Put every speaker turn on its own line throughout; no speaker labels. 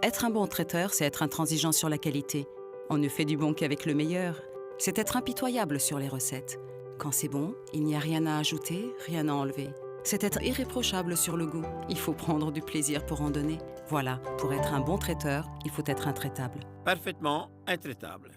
Être un bon traiteur, c'est être intransigeant sur la qualité. On ne fait du bon qu'avec le meilleur. C'est être impitoyable sur les recettes. Quand c'est bon, il n'y a rien à ajouter, rien à enlever. C'est être irréprochable sur le goût. Il faut prendre du plaisir pour en donner. Voilà, pour être un bon traiteur, il faut être intraitable.
Parfaitement intraitable.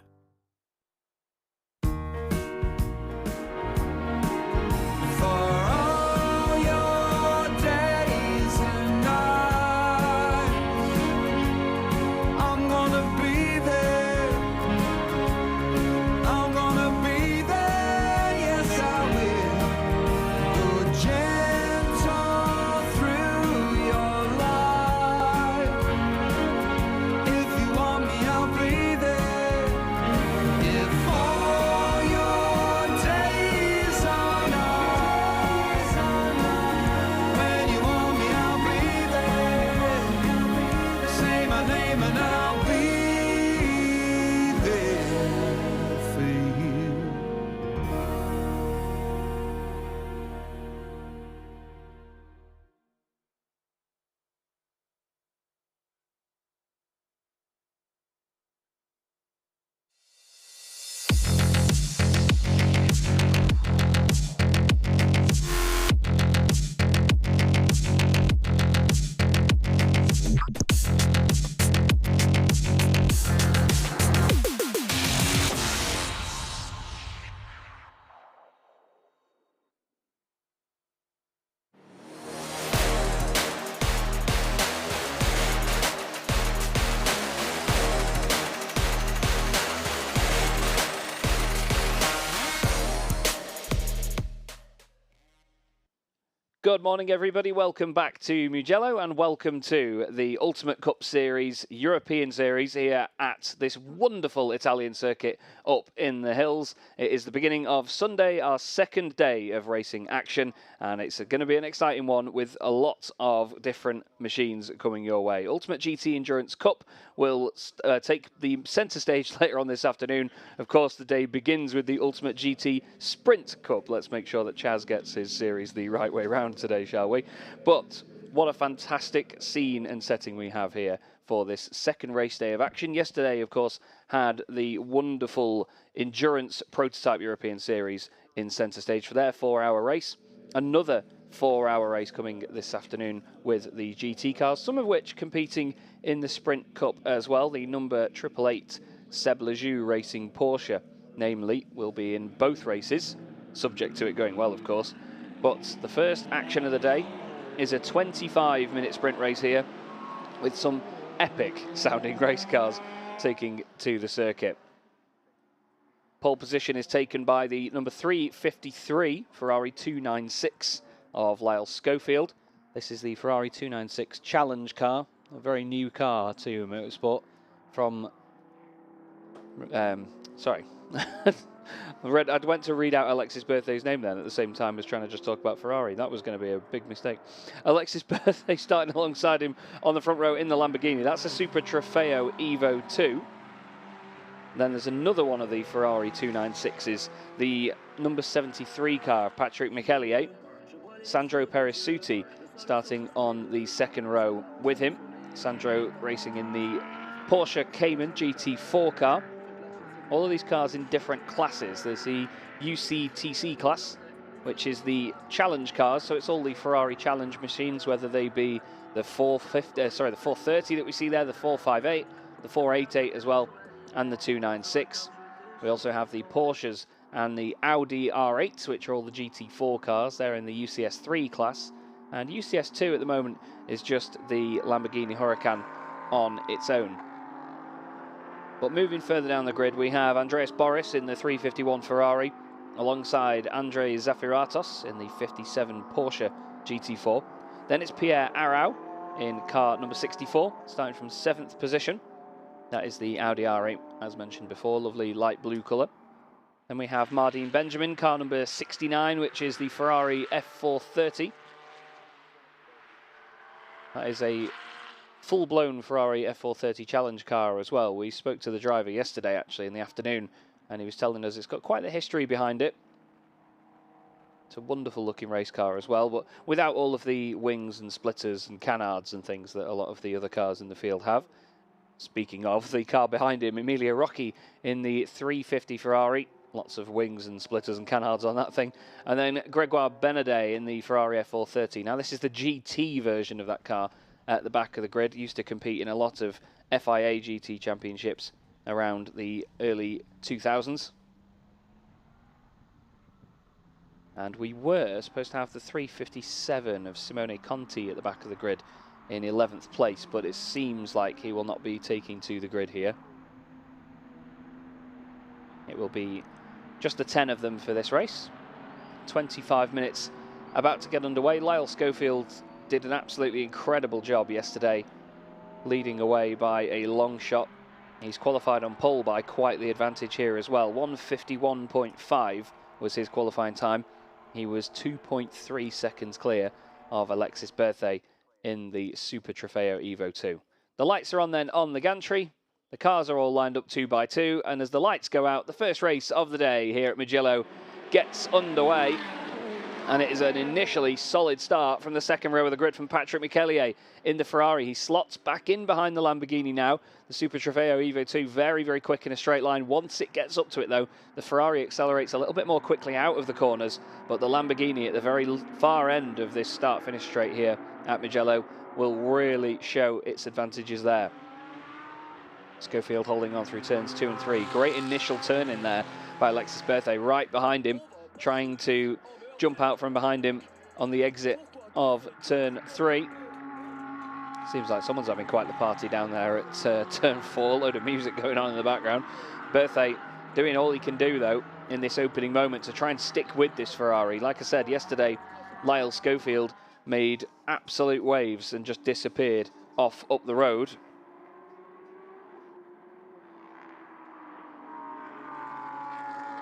Good morning, everybody. Welcome back to Mugello and welcome to the Ultimate Cup Series, European Series here at this wonderful Italian circuit up in the hills. It is the beginning of Sunday, our second day of racing action, and it's going to be an exciting one with a lot of different machines coming your way. Ultimate GT Endurance Cup will take the centre stage later on this afternoon. Of course, the day begins with the Ultimate GT Sprint Cup. Let's make sure that Chaz gets his series the right way round today, shall we? But what a fantastic scene and setting we have here for this second race day of action. Yesterday, of course, had the wonderful Endurance Prototype European Series in centre stage for their 4-hour race. Another 4-hour race coming this afternoon with the GT cars, some of which competing in the Sprint Cup as well. The number 888 Seb Ligier Racing Porsche, namely, will be in both races, subject to it going well, of course. But the first action of the day is a 25-minute sprint race here with some epic-sounding race cars taking to the circuit. Pole position is taken by the number 353 Ferrari 296 of Lyle Schofield. This is the Ferrari 296 Challenge car, a very new car to motorsport from... sorry. I went to read out Alexis Birthday's name then at the same time as trying to just talk about Ferrari. That was going to be a big mistake. Alexis Birthday starting alongside him on the front row in the Lamborghini. That's a Super Trofeo Evo 2. Then there's another one of the Ferrari 296s, the number 73 car of Patrick Michelier. Sandro Perissuti starting on the second row with him. Sandro racing in the Porsche Cayman GT4 car. All of these cars in different classes. There's the UCTC class, which is the challenge cars. So it's all the Ferrari challenge machines, whether they be the 430 that we see there, the 458, the 488 as well, and the 296. We also have the Porsches and the Audi R8, which are all the GT4 cars. They're in the UCS3 class. And UCS2 at the moment is just the Lamborghini Huracan on its own. But moving further down the grid, we have Andreas Boris in the 351 Ferrari, alongside Andrei Zafiratos in the 57 Porsche GT4. Then it's Pierre Arau in car number 64, starting from 7th position. That is the Audi R8, as mentioned before, lovely light blue colour. Then we have Mardine Benjamin, car number 69, which is the Ferrari F430. That is a full-blown Ferrari F430 Challenge car as well. We spoke to the driver yesterday, actually, in the afternoon, and he was telling us it's got quite a history behind it. It's a wonderful-looking race car as well, but without all of the wings and splitters and canards and things that a lot of the other cars in the field have. Speaking of, the car behind him, Emilio Rocchi in the 350 Ferrari. Lots of wings and splitters and canards on that thing. And then Gregoire Benadet in the Ferrari F430. Now, this is the GT version of that car at the back of the grid. Used to compete in a lot of FIA GT championships around the early 2000s. And we were supposed to have the 357 of Simone Conti at the back of the grid in 11th place, but it seems like he will not be taking to the grid here. It will be just the 10 of them for this race. 25 minutes about to get underway. Lyle Schofield did an absolutely incredible job yesterday, leading away by a long shot. He's qualified on pole by quite the advantage here as well. 1:51.5 was his qualifying time. He was 2.3 seconds clear of Alexis Berthet in the Super Trofeo Evo 2. The lights are on then on the gantry. The cars are all lined up 2 by 2, and as the lights go out, the first race of the day here at Mugello gets underway. And it is an initially solid start from the second row of the grid from Patrick Michellier in the Ferrari. He slots back in behind the Lamborghini now. The Super Trofeo Evo 2 very, very quick in a straight line. Once it gets up to it, though, the Ferrari accelerates a little bit more quickly out of the corners. But the Lamborghini at the very far end of this start-finish straight here at Mugello will really show its advantages there. Schofield holding on through turns 2 and 3. Great initial turn in there by Alexis Berthet right behind him, trying to jump out from behind him on the exit of turn 3. Seems like someone's having quite the party down there at turn 4. Load of music going on in the background. Berthet doing all he can do, though, in this opening moment to try and stick with this Ferrari. Like I said yesterday, Lyle Schofield made absolute waves and just disappeared off up the road.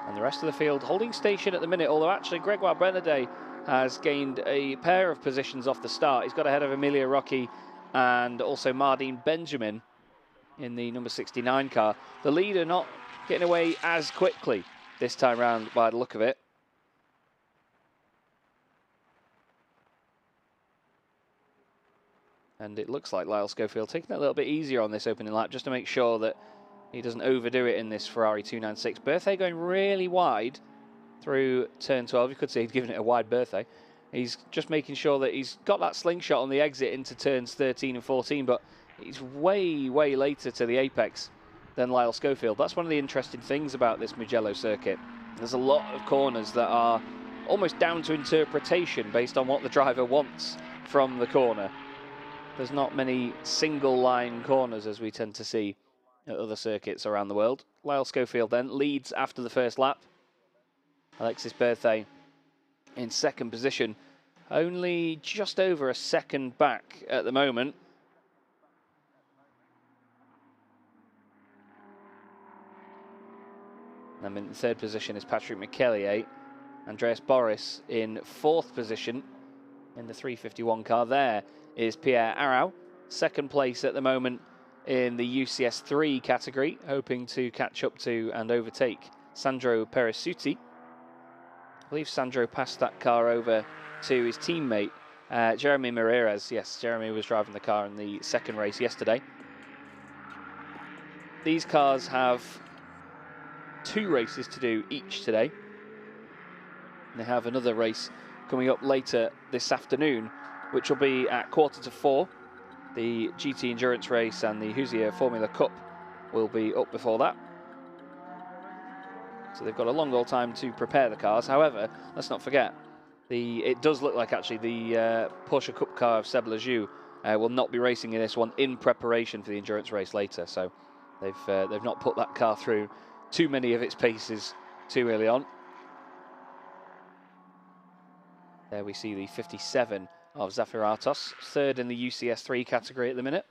And the rest of the field holding station at the minute, although actually Gregoire Benadet has gained a pair of positions off the start. He's got ahead of Emilio Rocchi and also Mardine Benjamin in the number 69 car. The leader not getting away as quickly this time round by the look of it. And it looks like Lyle Schofield taking it a little bit easier on this opening lap just to make sure that he doesn't overdo it in this Ferrari 296. Berthet going really wide through turn 12. You could say he'd given it a wide Berthet. He's just making sure that he's got that slingshot on the exit into turns 13 and 14, but he's way, way later to the apex than Lyle Schofield. That's one of the interesting things about this Mugello circuit. There's a lot of corners that are almost down to interpretation based on what the driver wants from the corner. There's not many single line corners as we tend to see at other circuits around the world. Lyle Schofield then leads after the first lap. Alexis Berthet in second position, only just over a second back at the moment. And in third position is Patrick Michellier. Andreas Boris in fourth position in the 351 car. There is Pierre Arau, second place at the moment in the UCS 3 category, hoping to catch up to and overtake Sandro Peresuti. I believe Sandro passed that car over to his teammate, Jeremy Moreira. Yes, Jeremy was driving the car in the second race yesterday. These cars have 2 races to do each today. They have another race coming up later this afternoon, which will be at 3:45. The GT Endurance race and the Hoosier Formula Cup will be up before that. So they've got a long old time to prepare the cars. However, let's not forget, it does look like actually the Porsche Cup car of Seb Lejeune will not be racing in this one in preparation for the endurance race later. So they've not put that car through too many of its paces too early on. There we see the 57 of Zafiratos, third in the UCS 3 category at the minute,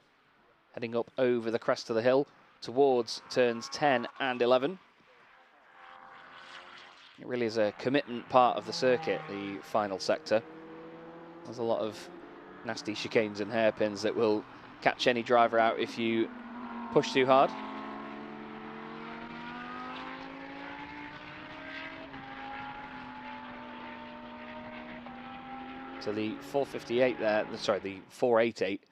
heading up over the crest of the hill towards turns 10 and 11. It really is a commitment part of the circuit, the final sector. There's a lot of nasty chicanes and hairpins that will catch any driver out if you push too hard. So the 458 there, sorry, the 488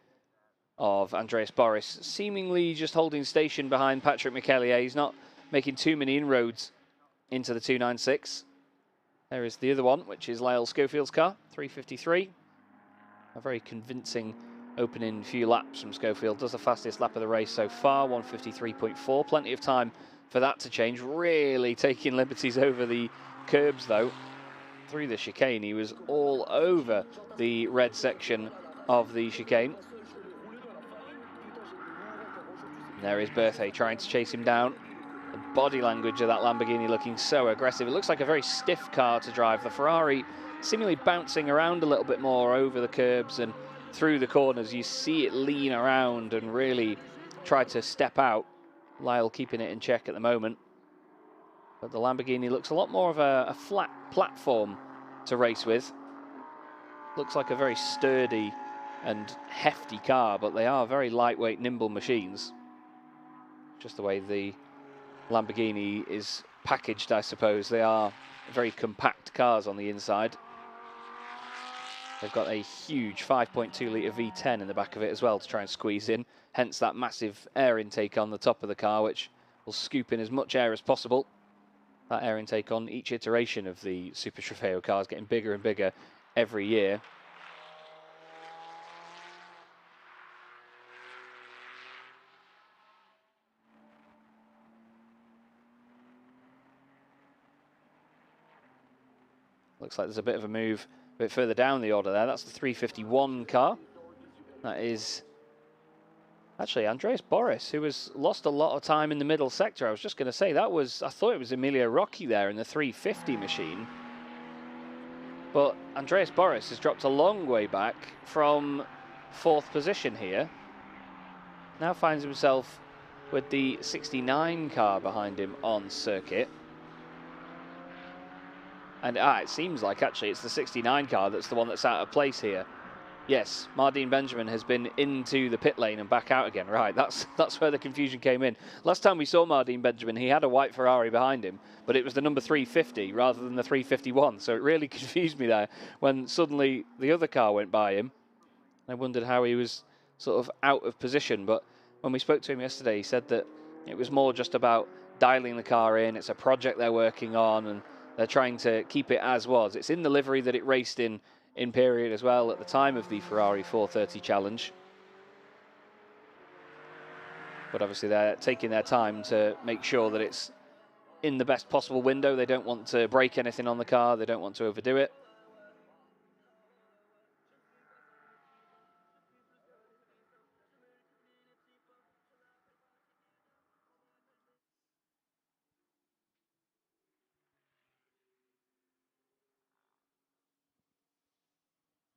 of Andreas Boris, seemingly just holding station behind Patrick Michellier. He's not making too many inroads into the 296. There is the other one, which is Lyle Schofield's car, 353. A very convincing opening few laps from Schofield. Does the fastest lap of the race so far, 153.4. Plenty of time for that to change. Really taking liberties over the curbs, though. Through the chicane, he was all over the red section of the chicane. And there is Berthet trying to chase him down. The body language of that Lamborghini looking so aggressive. It looks like a very stiff car to drive. The Ferrari seemingly bouncing around a little bit more over the curbs and through the corners. You see it lean around and really try to step out. Lyle keeping it in check at the moment. But the Lamborghini looks a lot more of a flat platform to race with. Looks like a very sturdy and hefty car, but they are very lightweight, nimble machines. Just the way the Lamborghini is packaged, I suppose. They are very compact cars on the inside. They've got a huge 5.2 litre V10 in the back of it as well to try and squeeze in. Hence that massive air intake on the top of the car, which will scoop in as much air as possible. That air intake on each iteration of the Super Trofeo cars getting bigger and bigger every year. Looks like there's a bit of a move a bit further down the order there. That's the 351 car. That is actually Andreas Boris, who has lost a lot of time in the middle sector. I was just going to say, that was, I thought it was Emilio Rocchi there in the 350 machine. But Andreas Boris has dropped a long way back from 4th position here. Now finds himself with the 69 car behind him on circuit. And it seems like actually it's the 69 car that's the one that's out of place here. Yes, Mardine Benjamin has been into the pit lane and back out again. Right, that's where the confusion came in. Last time we saw Mardine Benjamin, he had a white Ferrari behind him, but it was the number 350 rather than the 351. So it really confused me there when suddenly the other car went by him. I wondered how he was sort of out of position. But when we spoke to him yesterday, he said that it was more just about dialing the car in. It's a project they're working on, and they're trying to keep it as was. It's in the livery that it raced in period as well at the time of the Ferrari 430 challenge. But obviously they're taking their time to make sure that it's in the best possible window. They don't want to break anything on the car. They don't want to overdo it.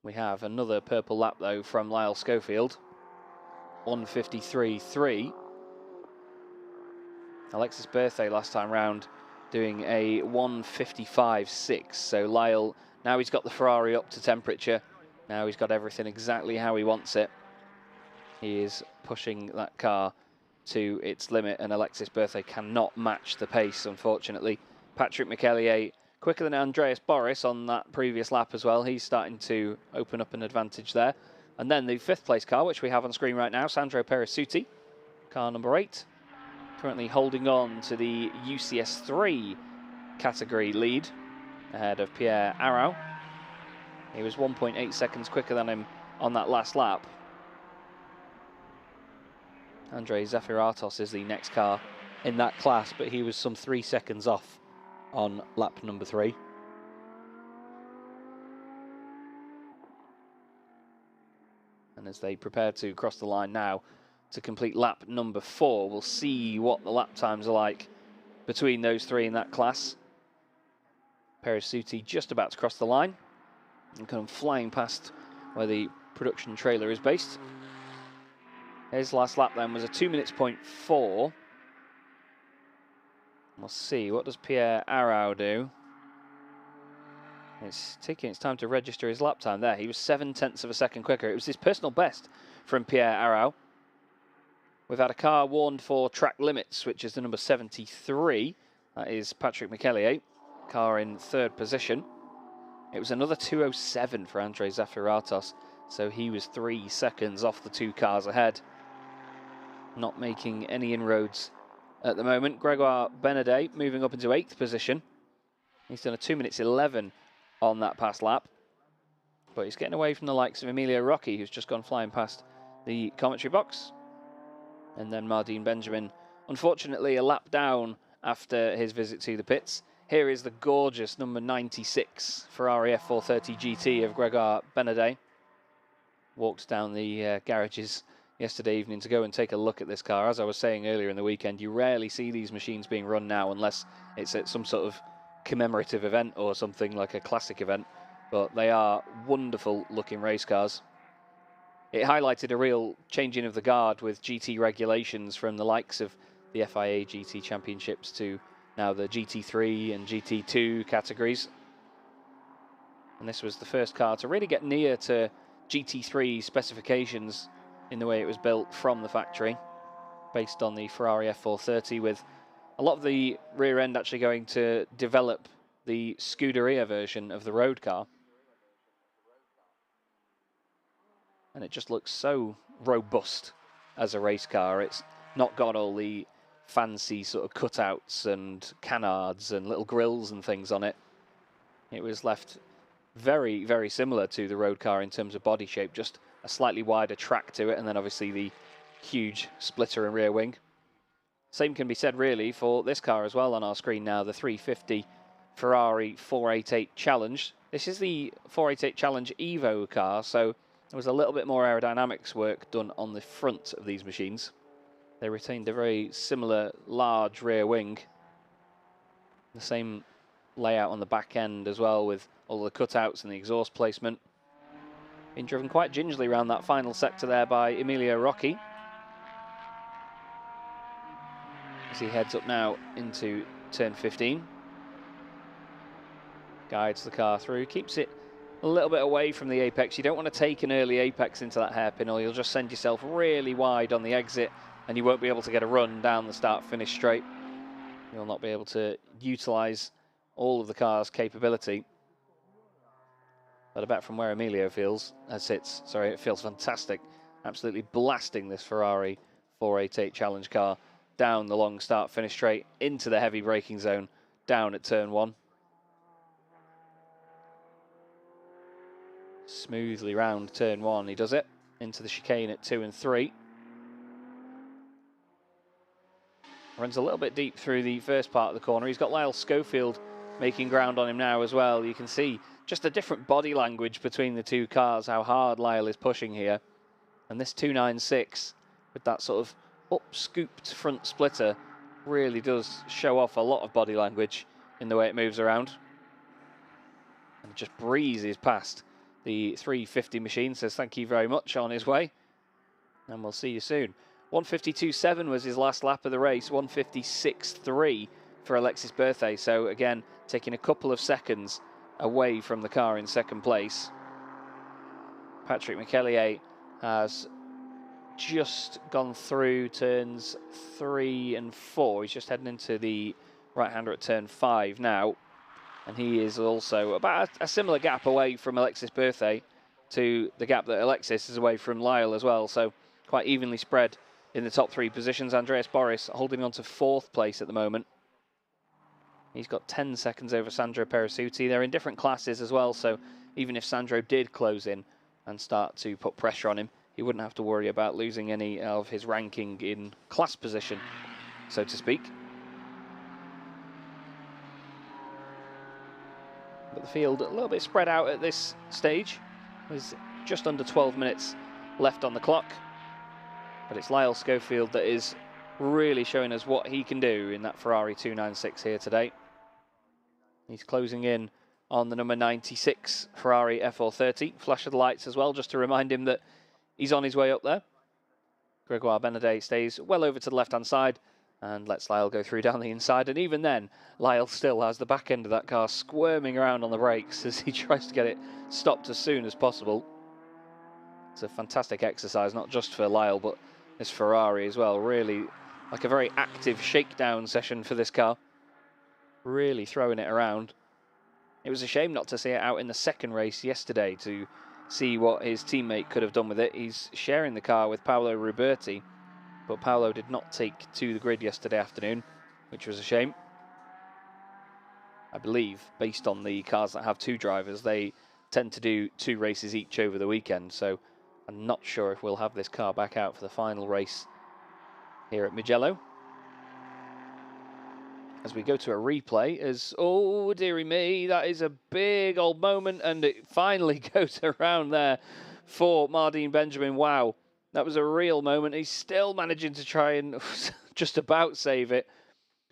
We have another purple lap, though, from Lyle Schofield. 153.3. Alexis Berthet last time round doing a 155.6. So Lyle, now he's got the Ferrari up to temperature. Now he's got everything exactly how he wants it. He is pushing that car to its limit, and Alexis Berthet cannot match the pace, unfortunately. Patrick Michellier quicker than Andreas Boris on that previous lap as well. He's starting to open up an advantage there. And then the 5th place car, which we have on screen right now, Sandro Perisutti, car number 8, currently holding on to the UCS3 category lead ahead of Pierre Arau. He was 1.8 seconds quicker than him on that last lap. Andrei Zafiratos is the next car in that class, but he was some 3 seconds off on lap number 3. And as they prepare to cross the line now to complete lap number 4, we'll see what the lap times are like between those 3 in that class. Perisutti just about to cross the line and come flying past where the production trailer is based. His last lap then was a 2 minutes point 4. We'll see, what does Pierre Arau do? It's taking its time to register his lap time there. He was 0.7 of a second quicker. It was his personal best from Pierre Arau. We've had a car warned for track limits, which is the number 73. That is Patrick Michellier, car in 3rd position. It was another 2:07 for Andrei Zafiratos. So he was 3 seconds off the 2 cars ahead. Not making any inroads at the moment. Gregoire Benedet moving up into 8th position. He's done a 2 minutes 11 on that past lap. But he's getting away from the likes of Emilio Rocchi, who's just gone flying past the commentary box. And then Mardine Benjamin, unfortunately, a lap down after his visit to the pits. Here is the gorgeous number 96 Ferrari F430 GT of Gregoire Benedet. Walked down the garages yesterday evening to go and take a look at this car. As I was saying earlier in the weekend, you rarely see these machines being run now unless it's at some sort of commemorative event or something like a classic event. But they are wonderful looking race cars. It highlighted a real changing of the guard with GT regulations from the likes of the FIA GT Championships to now the GT3 and GT2 categories. And this was the first car to really get near to GT3 specifications in the way it was built from the factory, based on the Ferrari F430, with a lot of the rear end actually going to develop the Scuderia version of the road car. And it just looks so robust as a race car. It's not got all the fancy sort of cutouts and canards and little grills and things on it. It was left very, very similar to the road car in terms of body shape, just a slightly wider track to it, and then obviously the huge splitter and rear wing. Same can be said really for this car as well on our screen now, the 350 Ferrari 488 Challenge. This is the 488 Challenge Evo car, so there was a little bit more aerodynamics work done on the front of these machines. They retained a very similar large rear wing. The same layout on the back end as well, with all the cutouts and the exhaust placement. Being driven quite gingerly around that final sector there by Emilio Rocchi, as he heads up now into turn 15. Guides the car through, keeps it a little bit away from the apex. You don't want to take an early apex into that hairpin, or you'll just send yourself really wide on the exit and you won't be able to get a run down the start-finish straight. You'll not be able to utilise all of the car's capability. But I bet from where Emilio sits, it feels fantastic. Absolutely blasting this Ferrari 488 Challenge car down the long start-finish straight into the heavy braking zone down at turn 1. Smoothly round turn 1 he does it, into the chicane at 2 and 3. Runs a little bit deep through the first part of the corner. He's got Lyle Schofield making ground on him now as well. You can see just a different body language between the two cars, how hard Lyle is pushing here. And this 296 with that sort of up-scooped front splitter really does show off a lot of body language in the way it moves around. And it just breezes past the 350 machine, says thank you very much on his way. And we'll see you soon. 152.7 was his last lap of the race, 156.3 for Alexis Berthet. So again, taking a couple of seconds away from the car in second place. Patrick McEllier has just gone through turns 3 and 4. He's just heading into the right-hander at turn 5 now. And he is also about a similar gap away from Alexis Berthet to the gap that Alexis is away from Lyle as well. So quite evenly spread in the top 3 positions. Andreas Boris holding on to 4th place at the moment. He's got 10 seconds over Sandro Perisuti. They're in different classes as well, so even if Sandro did close in and start to put pressure on him, he wouldn't have to worry about losing any of his ranking in class position, so to speak. But the field a little bit spread out at this stage. There's just under 12 minutes left on the clock. But it's Lyle Schofield that is really showing us what he can do in that Ferrari 296 here today. He's closing in on the number 96 Ferrari F430. Flash of the lights as well, just to remind him that he's on his way up there. Gregoire Benedet stays well over to the left-hand side and lets Lyle go through down the inside. And even then, Lyle still has the back end of that car squirming around on the brakes as he tries to get it stopped as soon as possible. It's a fantastic exercise, not just for Lyle, but this Ferrari as well. Really like a very active shakedown session for this car. Really throwing it around. It was a shame not to see it out in the second race yesterday to see what his teammate could have done with it. He's sharing the car with Paolo Ruberti, but Paolo did not take to the grid yesterday afternoon, which was a shame. I believe, based on the cars that have two drivers, they tend to do 2 races each over the weekend, so I'm not sure if we'll have this car back out for the final race here at Mugello. As we go to a replay, as, oh dearie me, that is a big old moment, and it finally goes around there for Mardine Benjamin. Wow, that was a real moment. He's still managing to try and just about save it.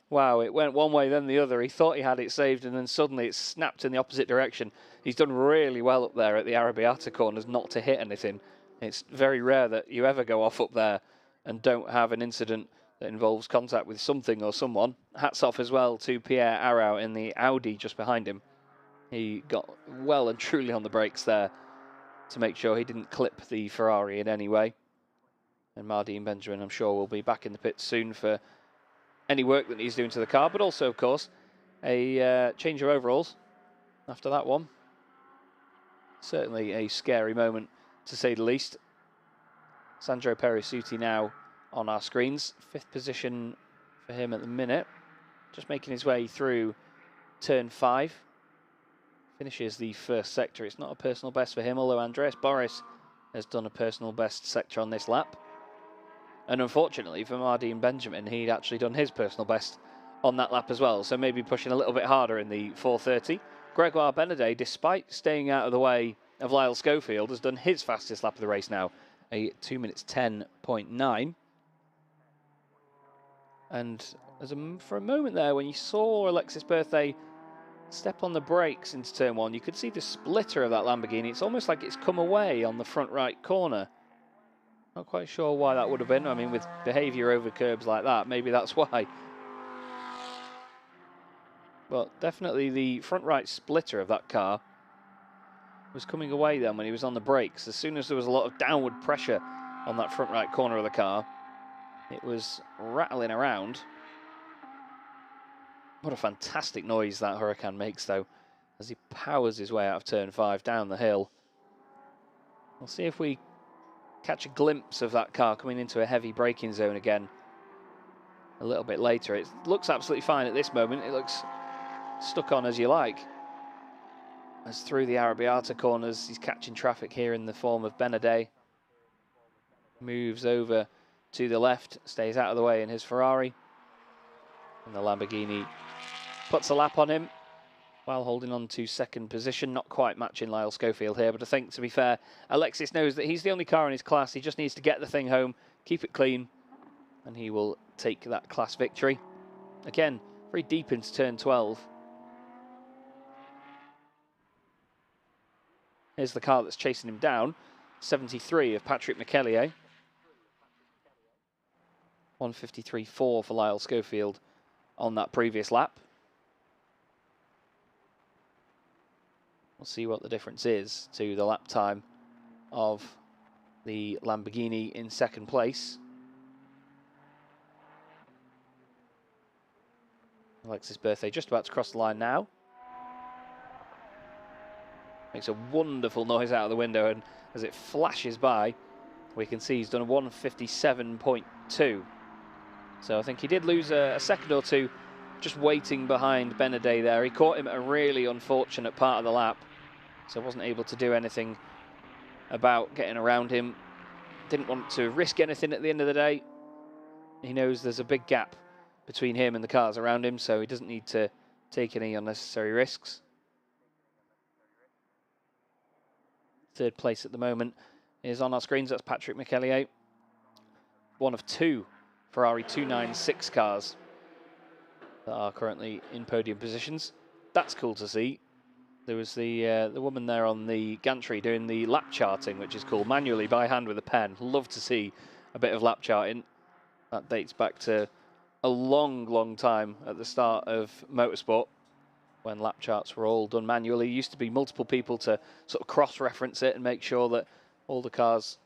Wow, it went one way, then the other. He thought he had it saved, and then suddenly it snapped in the opposite direction. He's done really well up there at the Arrabbiata corners not to hit anything. It's very rare that you ever go off up there and don't have an incident that involves contact with something or someone. Hats off as well to Pierre Arau in the Audi just behind him. He got well and truly on the brakes there to make sure he didn't clip the Ferrari in any way. And Mardine Benjamin, I'm sure, will be back in the pits soon for any work that he's doing to the car, but also, of course, a change of overalls after that one. Certainly a scary moment, to say the least. Sandro Perisuti now on our screens. 5th position for him at the minute. Just making his way through turn 5. Finishes the first sector. It's not a personal best for him, although Andreas Boris has done a personal best sector on this lap. And unfortunately for Mardine Benjamin, he'd actually done his personal best on that lap as well, so maybe pushing a little bit harder in the 4:30. Gregoire Benadet, despite staying out of the way of Lyle Schofield, has done his fastest lap of the race now, a 2 minutes 10.9. And for a moment there, when you saw Alexis Berthet step on the brakes into turn 1, you could see the splitter of that Lamborghini. It's almost like it's come away on the front right corner. Not quite sure why that would have been. I mean, with behaviour over curbs like that, maybe that's why. But definitely the front right splitter of that car was coming away then when he was on the brakes. As soon as there was a lot of downward pressure on that front right corner of the car, it was rattling around. What a fantastic noise that Huracan makes, though, as he powers his way out of turn 5 down the hill. We'll see if we catch a glimpse of that car coming into a heavy braking zone again a little bit later. It looks absolutely fine at this moment. It looks stuck on as you like. As through the Arrabbiata corners, he's catching traffic here in the form of Benadet. Moves over to the left, stays out of the way in his Ferrari. And the Lamborghini puts a lap on him while holding on to 2nd position. Not quite matching Lyle Schofield here, but I think, to be fair, Alexis knows that he's the only car in his class. He just needs to get the thing home, keep it clean, and he will take that class victory. Again, very deep into turn 12. Here's the car that's chasing him down. 73 of Patrick McEllier. 153.4 for Lyle Schofield on that previous lap. We'll see what the difference is to the lap time of the Lamborghini in 2nd place. Alexis Berthet just about to cross the line now. Makes a wonderful noise out of the window, and as it flashes by, we can see he's done a 157.2. So I think he did lose a second or two just waiting behind Benadet there. He caught him at a really unfortunate part of the lap, so wasn't able to do anything about getting around him. Didn't want to risk anything at the end of the day. He knows there's a big gap between him and the cars around him, so he doesn't need to take any unnecessary risks. 3rd place at the moment is on our screens. That's Patrick McEllier. One of 2 Ferrari 296 cars that are currently in podium positions. That's cool to see. There was the woman there on the gantry doing the lap charting, which is cool, manually by hand with a pen. Love to see a bit of lap charting. That dates back to a long, long time at the start of motorsport, when lap charts were all done manually. It used to be multiple people to sort of cross-reference it and make sure that all the cars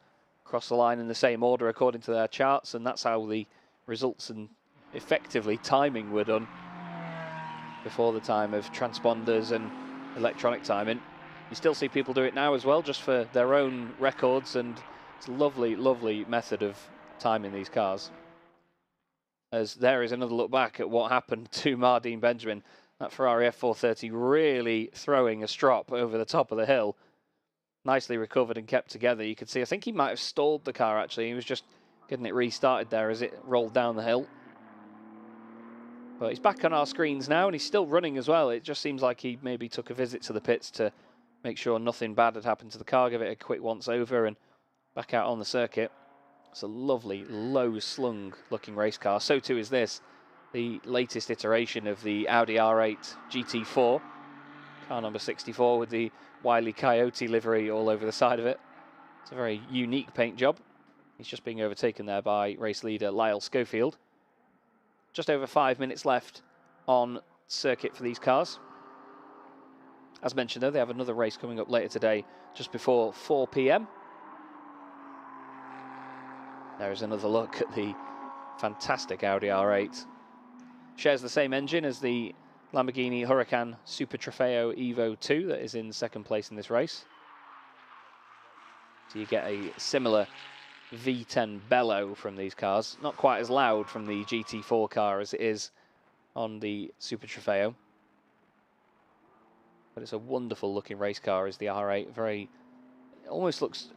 cross the line in the same order according to their charts, and that's how the results and effectively timing were done before the time of transponders and electronic timing. You still see people do it now as well, just for their own records, and it's a lovely, lovely method of timing these cars. As there is another look back at what happened to Mardine Benjamin. That Ferrari F430 really throwing a strop over the top of the hill. Nicely recovered and kept together. You could see, I think he might have stalled the car actually. He was just getting it restarted there as it rolled down the hill. But he's back on our screens now, and he's still running as well. It just seems like he maybe took a visit to the pits to make sure nothing bad had happened to the car, give it a quick once over and back out on the circuit. It's a lovely, low-slung looking race car. So too is this, the latest iteration of the Audi R8 GT4. Car number 64 with the Wile E. Coyote livery all over the side of it. It's a very unique paint job. He's just being overtaken there by race leader Lyle Schofield. Just over 5 minutes left on circuit for these cars. As mentioned though, they have another race coming up later today, just before 4 p.m. There's another look at the fantastic Audi R8. Shares the same engine as the Lamborghini Huracan Super Trofeo Evo 2 that is in second place in this race. So you get a similar V10 bellow from these cars. Not quite as loud from the GT4 car as it is on the Super Trofeo. But it's a wonderful looking race car, is the R8. Very, it almost looks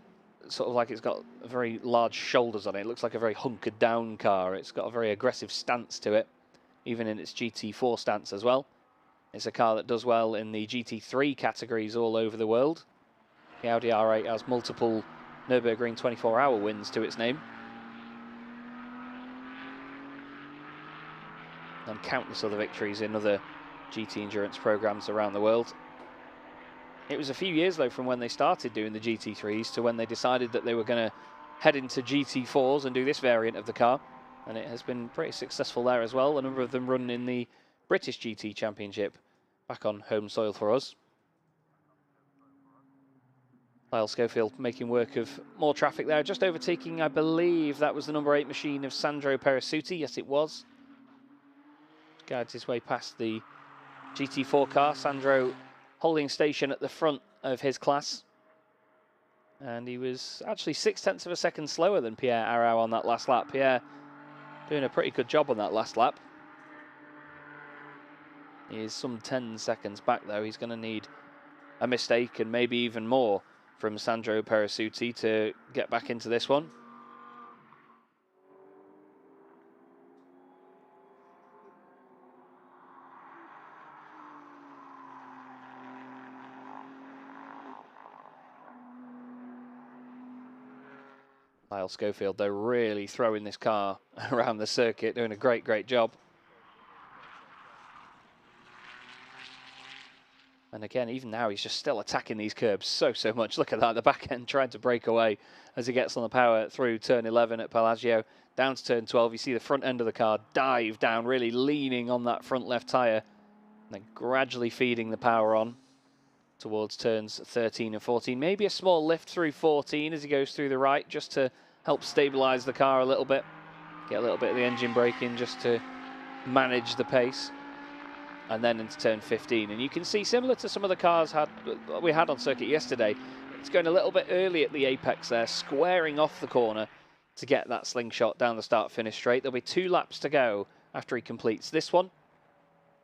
sort of like it's got very large shoulders on it. It looks like a very hunkered down car. It's got a very aggressive stance to it, even in its GT4 stance as well. It's a car that does well in the GT3 categories all over the world. The Audi R8 has multiple Nürburgring 24-hour wins to its name. And countless other victories in other GT endurance programs around the world. It was a few years though from when they started doing the GT3s to when they decided that they were going to head into GT4s and do this variant of the car. And it has been pretty successful there as well. A number of them run in the British GT Championship back on home soil for us. Lyle Schofield making work of more traffic there, just overtaking, I believe that was the number 8 machine of Sandro Perisuti. Yes, it was. Guides his way past the GT4 car. Sandro holding station at the front of his class. And he was actually 0.6 of a second slower than Pierre Arau on that last lap. Pierre doing a pretty good job on that last lap. He is some 10 seconds back though. He's going to need a mistake and maybe even more from Sandro Perisuti to get back into this one. Lyle Schofield, though, really throwing this car around the circuit, doing a great, great job. And again, even now, he's just still attacking these curbs so much. Look at that, the back end trying to break away as he gets on the power through turn 11 at Palagio. Down to turn 12, you see the front end of the car dive down, really leaning on that front left tyre. And then gradually feeding the power on towards turns 13 and 14. Maybe a small lift through 14 as he goes through the right, just to help stabilise the car a little bit. Get a little bit of the engine braking just to manage the pace. And then into turn 15. And you can see, similar to some of the cars we had on circuit yesterday, it's going a little bit early at the apex there, squaring off the corner to get that slingshot down the start-finish straight. There'll be 2 laps to go after he completes this one.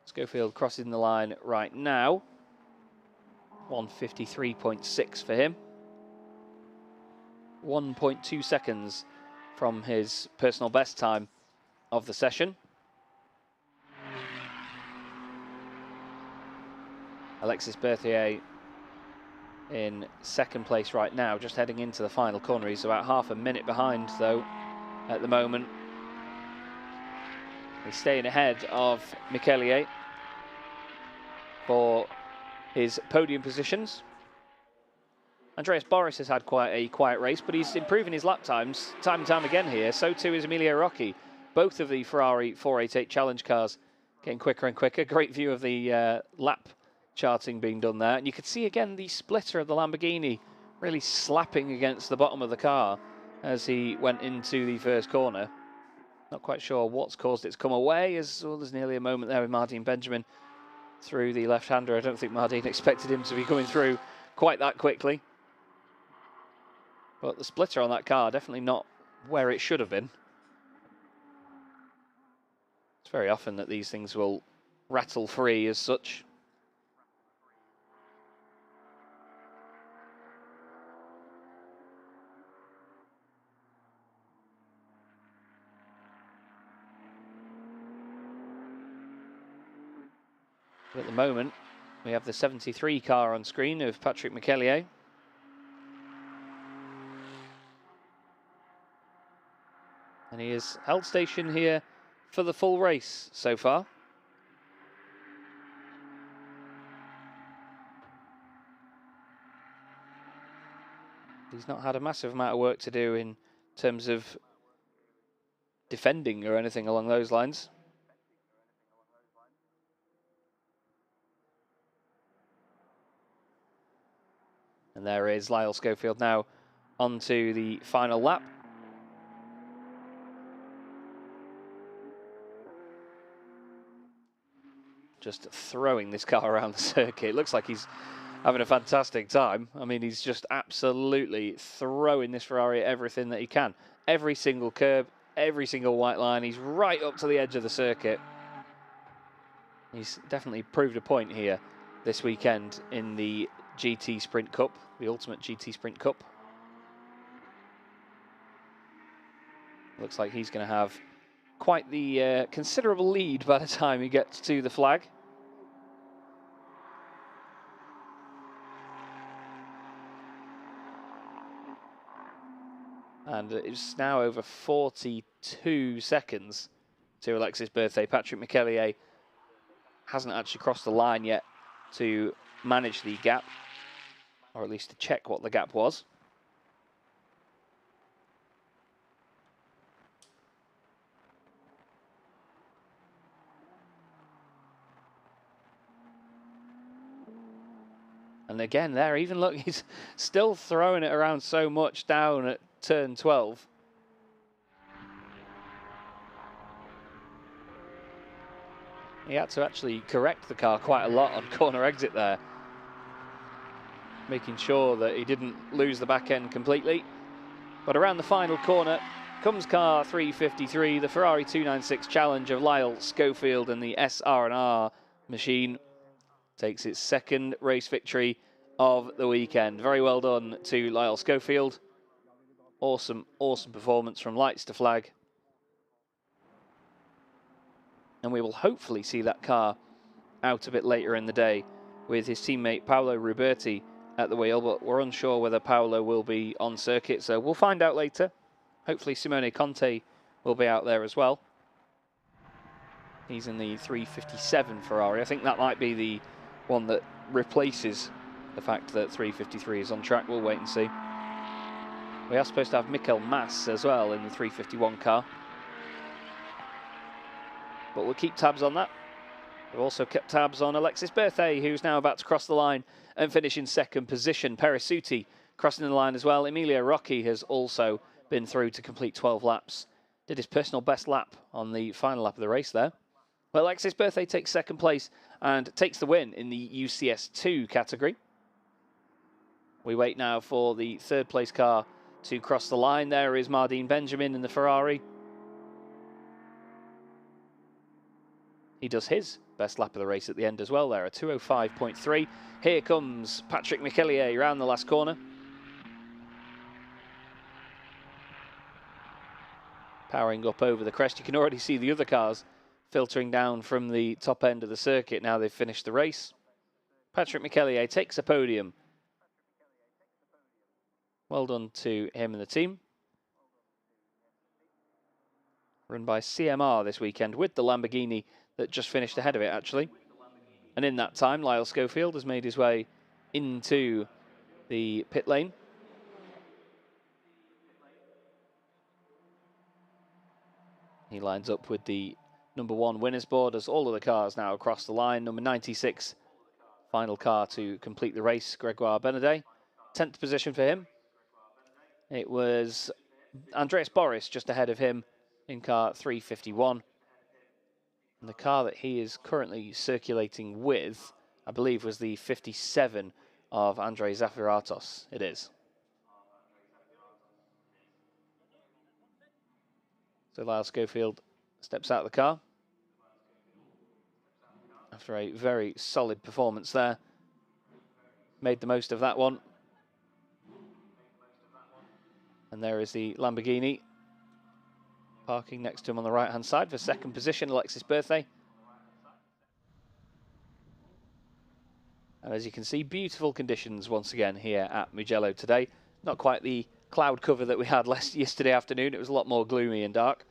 Schofield crossing the line right now. 1:53.6 for him. 1.2 seconds from his personal best time of the session. Alexis Berthier in second place right now, just heading into the final corner. He's about half a minute behind, though, at the moment. He's staying ahead of Michelier for his podium positions. Andreas Boris has had quite a quiet race, but he's improving his lap times time and time again here. So too is Emilio Rocchi. Both of the Ferrari 488 Challenge cars getting quicker and quicker. Great view of the lap charting being done there. And you could see again the splitter of the Lamborghini really slapping against the bottom of the car as he went into the first corner. Not quite sure what's caused it to come away, as well, there's nearly a moment there with Mardine Benjamin through the left-hander. I don't think Mardine expected him to be coming through quite that quickly. But the splitter on that car, definitely not where it should have been. It's very often that these things will rattle free as such. But at the moment, we have the 73 car on screen of Patrick McEllier. And he has held station here for the full race so far. He's not had a massive amount of work to do in terms of defending or anything along those lines. And there is Lyle Schofield now onto the final lap. Just throwing this car around the circuit. It looks like he's having a fantastic time. I mean, he's just absolutely throwing this Ferrari at everything that he can. Every single curb, every single white line. He's right up to the edge of the circuit. He's definitely proved a point here this weekend in the GT Sprint Cup, the Ultimate GT Sprint Cup. Looks like he's going to have quite the considerable lead by the time he gets to the flag. And it's now over 42 seconds to Alexis Berthet. Patrick McEllier hasn't actually crossed the line yet to manage the gap, or at least to check what the gap was. And again there, even look, he's still throwing it around so much down at turn 12. He had to actually correct the car quite a lot on corner exit there, making sure that he didn't lose the back end completely. But around the final corner comes car 353, the Ferrari 296 Challenge of Lyle Schofield, and the SR&R machine takes its second race victory of the weekend. Very well done to Lyle Schofield. Awesome, awesome performance from lights to flag. And we will hopefully see that car out a bit later in the day with his teammate Paolo Ruberti at the wheel, but we're unsure whether Paolo will be on circuit, so we'll find out later. Hopefully Simone Conte will be out there as well. He's in the 357 Ferrari. I think that might be the one that replaces the fact that 353 is on track. We'll wait and see. We are supposed to have Mikel Mas as well in the 351 car, but we'll keep tabs on that. We've also kept tabs on Alexis Berthet, who's now about to cross the line and finish in second position. Perisuti crossing the line as well. Emilio Rocchi has also been through to complete 12 laps. Did his personal best lap on the final lap of the race there. Well, Alexis Berthet takes second place and takes the win in the UCS2 category. We wait now for the third place car to cross the line. There is Mardine Benjamin in the Ferrari. He does his best lap of the race at the end as well there, a 2:05.3. Here comes Patrick McEllier around the last corner. Powering up over the crest. You can already see the other cars filtering down from the top end of the circuit now they've finished the race. Patrick McEllier takes a podium. Well done to him and the team. Run by CMR this weekend with the Lamborghini that just finished ahead of it, actually. And in that time, Lyle Schofield has made his way into the pit lane. He lines up with the number 1 winners board as all of the cars now across the line. Number 96, final car to complete the race, Gregoire Benedet. 10th position for him. It was Andreas Boris just ahead of him in car 351. And the car that he is currently circulating with, I believe, was the 57 of Andrei Zafiratos. It is. So Lyle Schofield steps out of the car after a very solid performance there. Made the most of that one. And there is the Lamborghini parking next to him on the right-hand side for second position, Alexis Berthet. And as you can see, beautiful conditions once again here at Mugello today. Not quite the cloud cover that we had yesterday afternoon. It was a lot more gloomy and dark.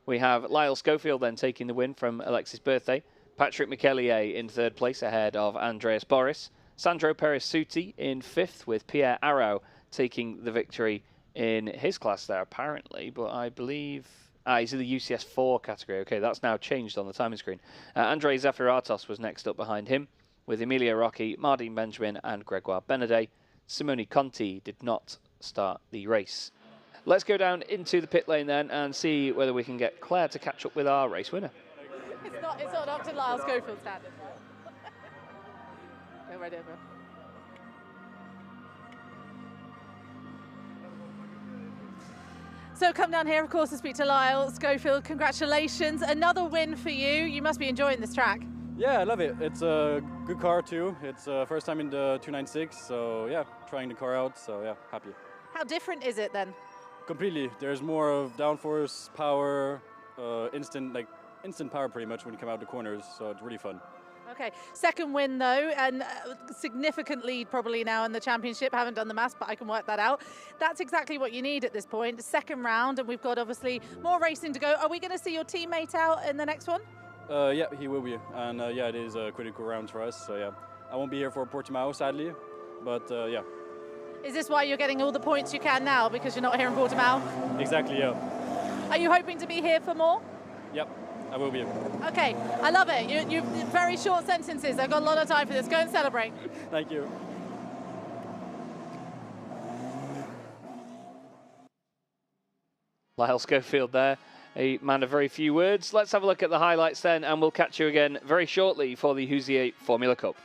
We have Lyle Schofield then taking the win from Alexis Berthet. Patrick McEllier in third place ahead of Andreas Boris. Sandro Perez-Suti in fifth, with Pierre Arau taking the victory in his class there apparently, but I believe he's in the UCS 4 category. Okay, that's now changed on the timing screen. Andrei Zafiratos was next up behind him, with Emilia Rocchi, Mardine Benjamin and Gregoire Benedet. Simone Conti did not start the race. Let's go down into the pit lane then and see whether we can get Claire to catch up with our race winner.
It's not up to Lyle Schofield standard. Go right over. So come down here, of course, to speak to Lyle Schofield. Congratulations, another win for you. You must be enjoying this track.
Yeah, I love it. It's a good car too. It's first time in the 296, so yeah, trying the car out, so yeah, happy.
How different is it then?
Completely. There's more of downforce, power, instant power pretty much when you come out the corners, so it's really fun.
Okay, second win though, and significant lead probably now in the championship. Haven't done the maths, but I can work that out. That's exactly what you need at this point. Second round, and we've got obviously more racing to go. Are we going to see your teammate out in the next one?
Yeah, he will be, and yeah, it is a critical round for us, so yeah. I won't be here for Portimao, sadly, but yeah.
Is this why you're getting all the points you can now, because you're not here in Portimao?
Exactly, yeah.
Are you hoping to be here for more?
Yep, I will be.
Okay, I love it. You very short sentences. I've got a lot of time for this. Go and celebrate.
Thank you.
Lyle Schofield there, a man of very few words. Let's have a look at the highlights then, and we'll catch you again very shortly for the Ligier Formula Cup.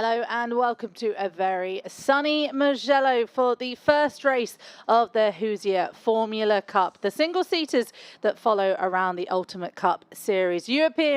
Hello and welcome to a very sunny Mugello for the first race of the Hoosier Formula Cup, the single-seaters that follow around the Ultimate Cup Series. European